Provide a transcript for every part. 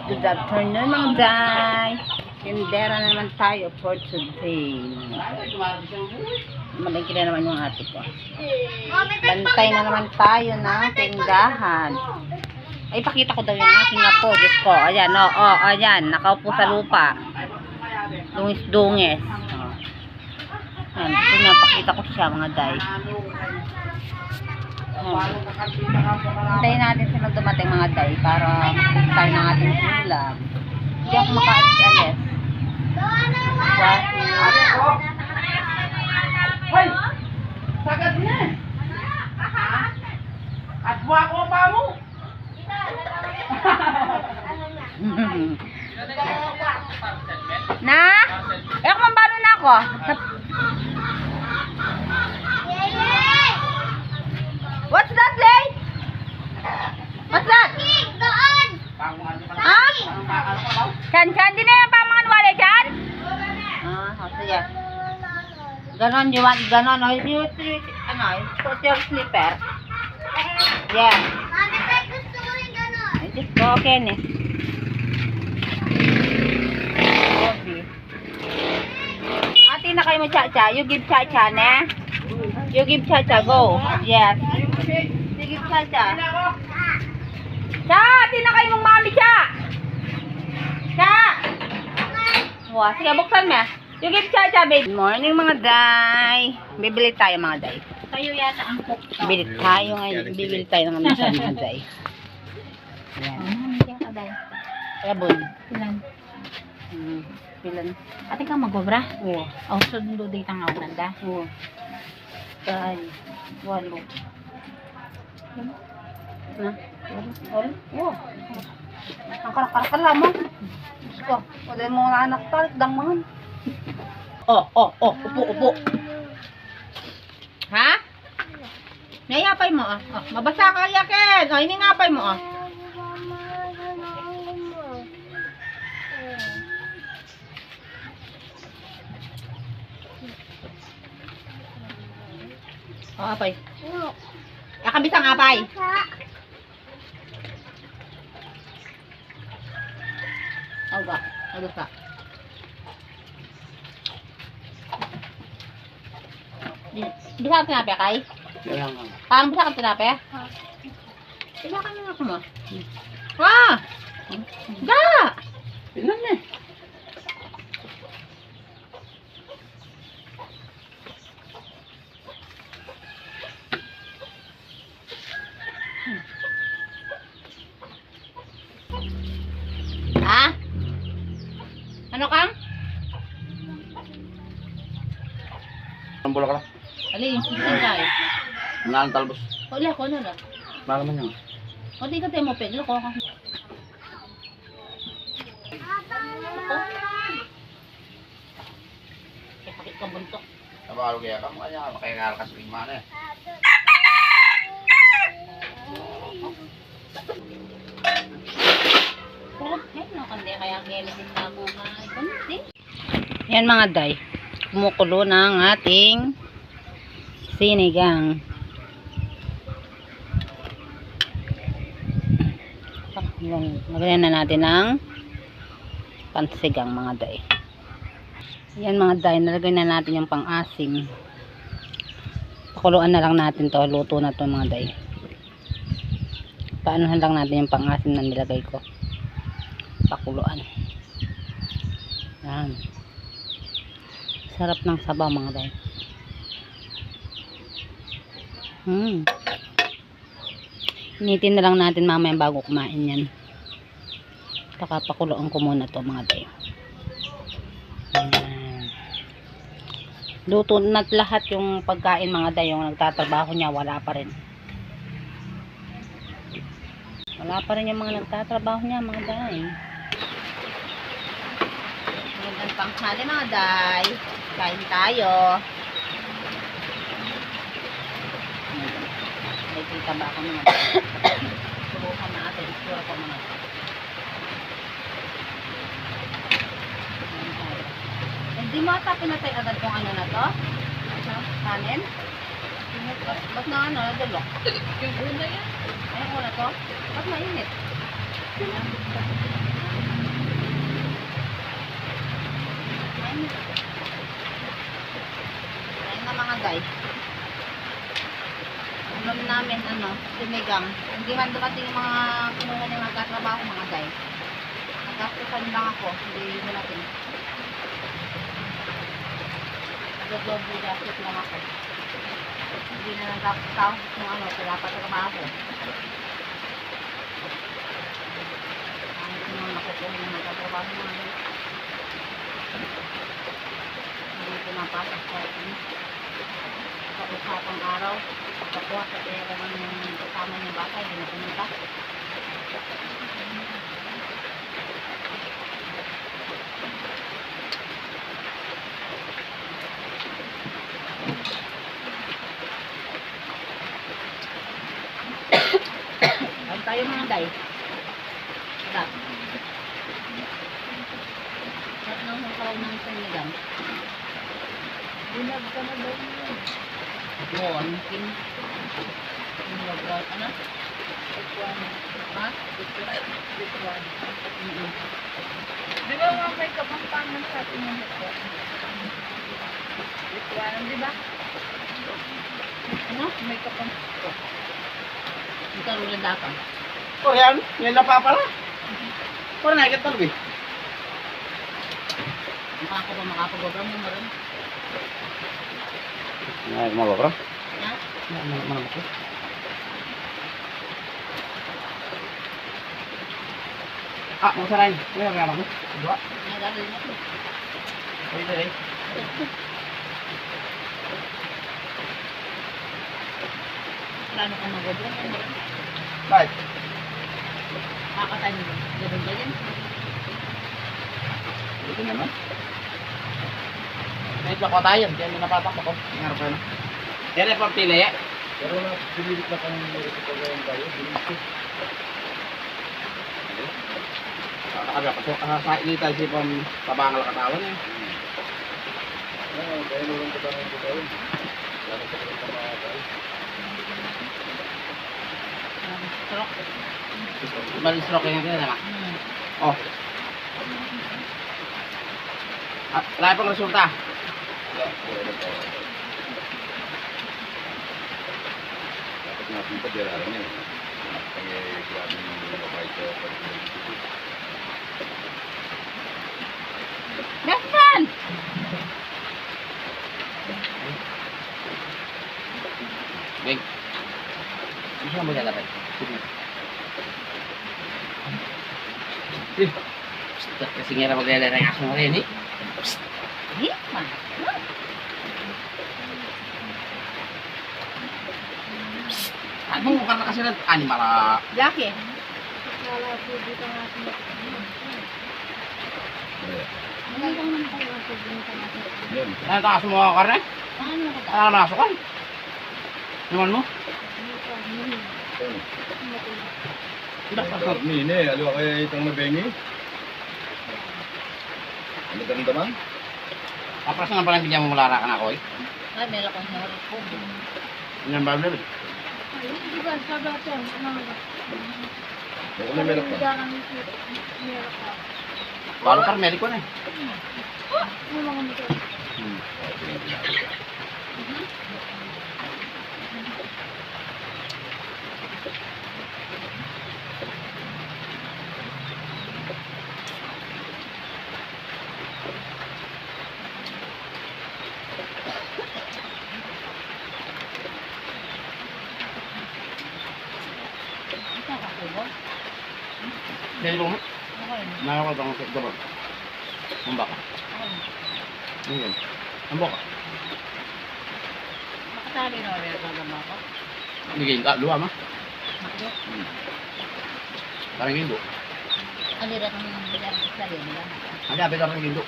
Good afternoon mga day. Tindera na naman tayo for today. Malagay na naman yung ate ko. Bantay na naman tayo ng tindahan. Ay, pakita ko daw yung aking apo. Diyos ko. Ayan, ayan. Nakaupo sa lupa. Dungis-dungis. Ayan, gusto niya, pakita ko siya mga day. Hintayin natin sila dumating mga day para makita tayo ng ating ulam. Hindi ako makaalis-alis. Hoy! Sagad na! At buha ko pa mo! Na? Eh, kumambano na ako. What's that, Lay? What's that? Ah? Chan, din na yung pamangan wala, Chan? Sige. Ganon, you want, ganon, you put your slipper. Yeah. Ay, just go, okay, ne? Ate na kayo mo, Cha-Cha. You give Cha-Cha, ne? You give Cha-Cha, go. Yes. You give Cha-Cha. Cha, ate na kayo mong mami, Cha. Cha. Wow, sige, buksan mo. You give Cha-Cha, babe. Good morning, mga day. Bibili tayo, mga day. Tayo yata ang cook. Bibili tayo ngayon. Bibili tayo ng minsan, mga day. Ayan. Hindi ka dahil. Rabon. Pilan. Pilan. Ate ka magobra? Oo. O, sundo day tangaw nanda. Oo. Tayo. Walo. Na? Walo? Oo. Ang karakala mo. Gusto. Wala mo mga anak talit. Dangmangan. Upo. Ha? Nayapay mo, mabasa ka yakin. Iningapay mo, apay. Akabisang apay. Aga ka. Bisa ka tinapay kay? Parang bisa ka tinapay? Bisa ka nga ako mo. Da! Ilan eh? Ha? Ano kang? Ang bulak ka? Alin, hindi tayo. Ang talbos. Wala ko na lang. Malaman niyo. O di ka tayo mo peglo ko. Sakit ka buntok. Sabalo kaya ka. Kaya makikarakas rin mana eh. Yan mga day, kumukulo ng ating sinigang. Lagyan na natin ng pansigang mga day. Yan mga day, nalagay na natin yung pang-asim. Pakuluan na lang natin to, luto na to mga day. Paanohan lang natin yung pang-asim na nilagay ko. Pakuluan. Yan. Sarap ng sabaw mga day. Initin na lang natin mamaya bago kumain yan. Pakuluan ko muna to mga day. Luto na lahat yung pagkain mga day. Yung nagtatrabaho niya wala pa rin. Wala pa rin yung mga nagtatrabaho niya mga day. Magandang panghali mga day. Kain tayo. May kita ba ako mga day? Subukan na atin. Isura ko mga day. Hindi mo ata pinatay agad kung ano na to? Kanin? Ba't na ano? Nadulok? Yung una yan. Ay, una to? Ba't mainit? sinigang. Hindi man dumating yung mga kinuha ng nagtatrabaho mga day. Nagkastusan lang ako, hindi dumating. Nag-double gastos lang ako. Hindi na lang tapos ng ano, sa dapat trabaho. Ano ko naman nakukuha ng nagtatrabaho mga day. Hindi ko napasok sa akin. Sa usapang araw, pagkakuha sa pera ng kasama niya bata, hindi na pumunta. Ay tayo mga day. Wala. At nang hukaraw ng sinigang. Binag ka na daw yun. Yun, kin. Binag ano? Ha? Di ba mga may kapampangan sa atin yung hukwa? Hukwanan, di ba? Ano? May kapampangan. Ikaw rin dapat. Oh, yan. Yan na pa pala. Parang nakikita talaga eh. Mukha ko pa makapag-obra mo rin. Ay, kumababra. Ha? Manabak ko. Ah, masaray. May nagkala ko. Dua. May gagawin ako. Pwede rin. Plano kang mag-obra mo rin. Bakit? Kakatayin mo. Ganun. Ito naman. May plako tayo. Kaya may napatak ako. Ngarap ko na. Kaya na pang pili eh. Pero na, pinilit na kang nilito ko ngayon tayo. Binito. Kakabya ko. Sa initan si pang pabangal katawan eh. Kaya naman ko tayo tayo. Lalo sa kanya mga tayo. Stroke. Balik stroke yung naman. Oh. Ah, wala pang resulta. Dapat natin pa diraran yan. Kaya grabe yung babae ko. Best friend! Big. Bisa mo lalapit. Sige. Kasi nga maglalaro ng aso mo rin eh. Di pa. Ano mo karena kasi na animal ah. Jackie. Yan. Ano takas mo mga karne? Ano ko ta? Ano nasukan? Naman mo? Dapat mine. Aliwa kaya itang mabengi. Ano damdaman? Kapras na pala bigyan mo mulara ka na ako eh. Ay, meron kong horror po. Yan ba ulit? Ako na meron pa. Balo par medico na eh. Dari rumah, nah kalau bang cek dorong, membak, ini, membak, Makatali na rin ang gagama ko. ini tak dua mah, Makdo. barang indo, Alira kang bilang sa rin. ada apa barang indo,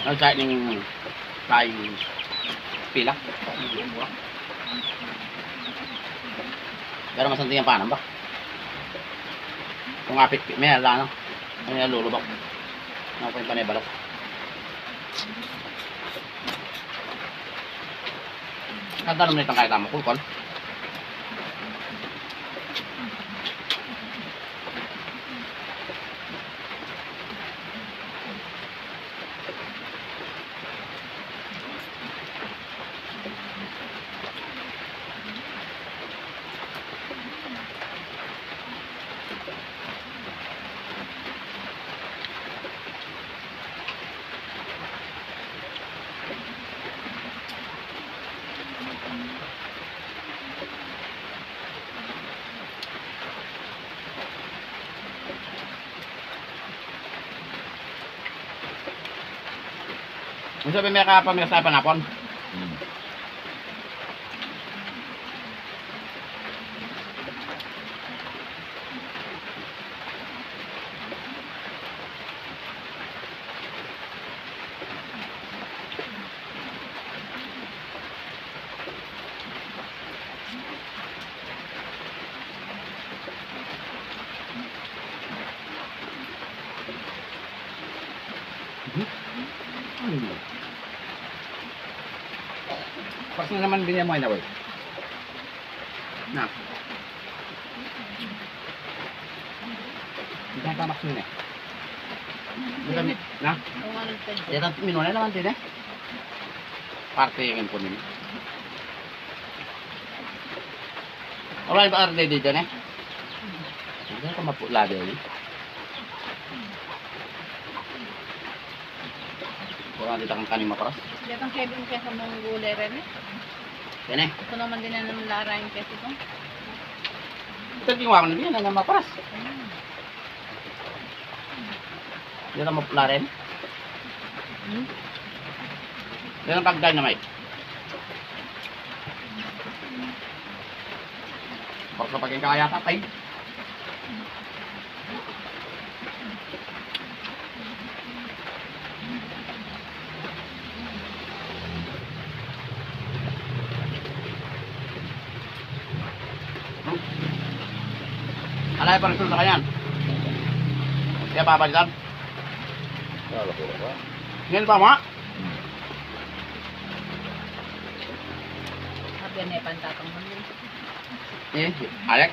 nó chạy nhưng chạy pila, pero masanti ang panam ba? Kung apit, may ala no? May lulubak. Ano pa yung panay balok? Kanta naman itong kahit tamo, kulkon. Ang sabi may kapamilya sa panapon. Hmm. Pas na naman binyan mo na, boy. Na. Hindi ka tamak nun eh. Na? Kung ano ito. Yan ang minuna naman din eh. Parte yung po nila. Wala ba arde dito eh? Hindi ka mapula din eh. Wala dito kang kaning maparas. Dito ang Kevin kaya sa mga gulay rin eh. Yan eh. Ito naman din na ng lara yung kasi ito. Ito ginawa ko na din, ang maparas. Dito ang mapula rin. Dito ang pag-dynamite. Para sa pagkakaya tatay. Alay pa rin sulta ka yan. Kaya papalitan. Kala ko ba? Ngayon pa mga. Sabi na yung pantatang mo din. Alex.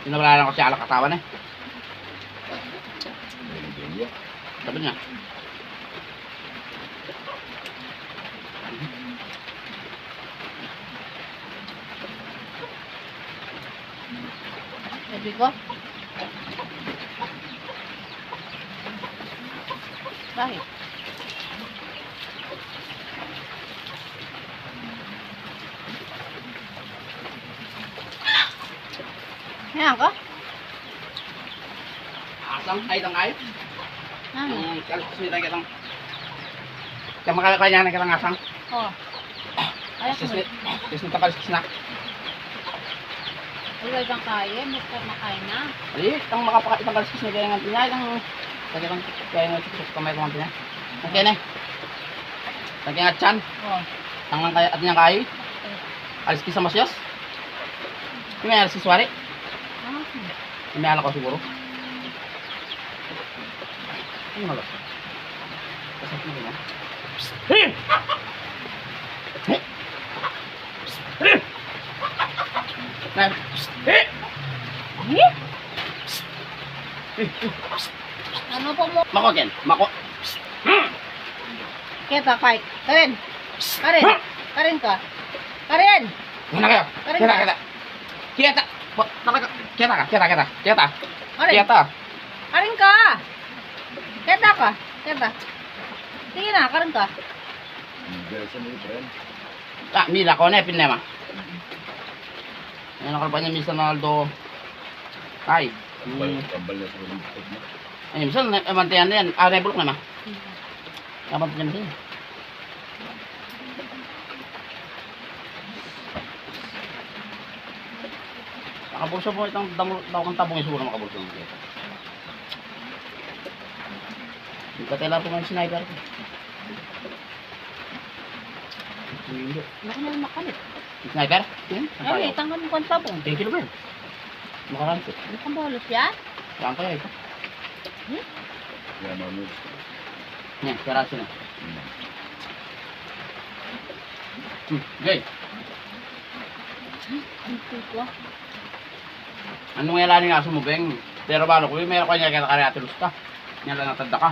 Sinabalalan ko si Alak katawan eh. Hindi. Sabi niya. Sabi ko. Bakit? Ayan ko? Asam, ay itong ay. Ano? Kalkusmi tayo kitang. Kaya makakaya na kitang asam. Oh. Ayaw ko. Kismi ka kalkusmi na. Wala kang kaya. Basta makain na. Ali, itong makapaka itong kalkusmi kaya nga pinya. Itong kaya nga sa kamay ko nga pinya. Ang kaya na. Ang kaya nga chan. Oh. Ang kaya at niyang kayo. Alis kisa masyos. Yung may alis kiswari. Ah. Yung may alak ko siguro. Ano malas? Kasap mo na. Ano po mo? Mako Ken, mako. Kita fight. Karin. Karin. Karin ka. Karin. Mana kayo? Karin Kita, ka. kita. Kita. Kita ka, kita, kita. Kita. Karin. Kita. Karin ka. Kita ka. Kita. Sige na, karin ka. Hindi sa mga friend. Ah, mila ko na pinema. Ano ka pa niya Mr. Ronaldo? Ay. Kambal na sa mga putok mo. Ay, minsan mantayan na yan. Ah, rebulok na ma. Kamantayan din. Nakabulsa mo itong daw kang tabong isuro makabulsa mo. Hindi ka kailangan po ng sniper ko. Hindi. Ano ka naman makalit? Sniper? Hmm? Ay, tanggal mo kang tabong. 10 kilo ba yun? Makaransit. Ano kang bolos yan? Saan pa yun ito? Kaya mamit. Yan, karaso na. Okay. Ano ko? Anong nga lang nga sumubeng? Pero balo ko, meron ko niya kaya kaya ati lusta. Yan lang natanda ka.